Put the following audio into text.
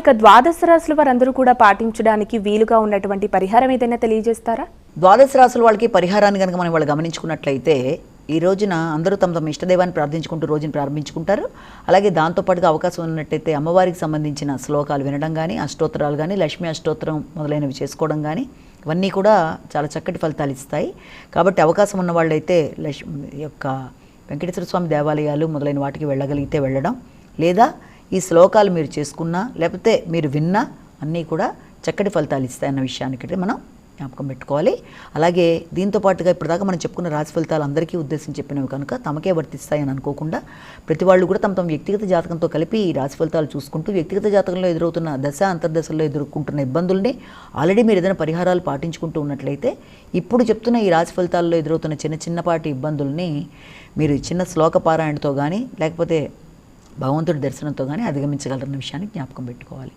ఇక ద్వాదశ రాశుల వారందరూ కూడా పాటించడానికి వీలుగా ఉన్నటువంటి పరిహారం ఏదైనా తెలియజేస్తారా? ద్వాదశ రాశుల వాళ్ళకి పరిహారాన్ని కనుక మనం వాళ్ళు గమనించుకున్నట్లయితే ఈ రోజున అందరూ తమ తమ ఇష్టదైవాన్ని ప్రార్థించుకుంటూ రోజుని ప్రారంభించుకుంటారు. అలాగే దాంతోపాటుగా అవకాశం ఉన్నట్టయితే అమ్మవారికి సంబంధించిన శ్లోకాలు వినడం కానీ, అష్టోత్తరాలు కానీ, లక్ష్మీ అష్టోత్తరం మొదలైనవి చేసుకోవడం కానీ ఇవన్నీ కూడా చాలా చక్కటి ఫలితాలు ఇస్తాయి. కాబట్టి అవకాశం ఉన్న వాళ్ళైతే యొక్క వెంకటేశ్వర స్వామి దేవాలయాలు మొదలైన వాటికి వెళ్ళగలిగితే వెళ్ళడం, లేదా ఈ శ్లోకాలు మీరు చేసుకున్నా లేకపోతే మీరు విన్నా అన్నీ కూడా చక్కటి ఫలితాలు ఇస్తాయన్న విషయానికి మనం జ్ఞాపకం పెట్టుకోవాలి. అలాగే దీంతో పాటుగా ఇప్పటిదాకా మనం చెప్పుకున్న రాశి ఫలితాలు అందరికీ ఉద్దేశించి చెప్పినవి కనుక తమకే వర్తిస్తాయని అనుకోకుండా ప్రతి వాళ్ళు కూడా తమ వ్యక్తిగత జాతకంతో కలిపి ఈ రాశి ఫలితాలు చూసుకుంటూ వ్యక్తిగత జాతకంలో ఎదురవుతున్న దశ అంతర్దశల్లో ఎదుర్కొంటున్న ఇబ్బందుల్ని ఆల్రెడీ మీరు ఏదైనా పరిహారాలు పాటించుకుంటూ ఉన్నట్లయితే ఇప్పుడు చెప్తున్న ఈ రాశి ఫలితాల్లో ఎదురవుతున్న చిన్నపాటి ఇబ్బందుల్ని మీరు చిన్న శ్లోక పారాయణతో కానీ లేకపోతే భగవంతుడి దర్శనంతో కానీ అధిగమించగలరన్న విషయాన్ని జ్ఞాపకం పెట్టుకోవాలి.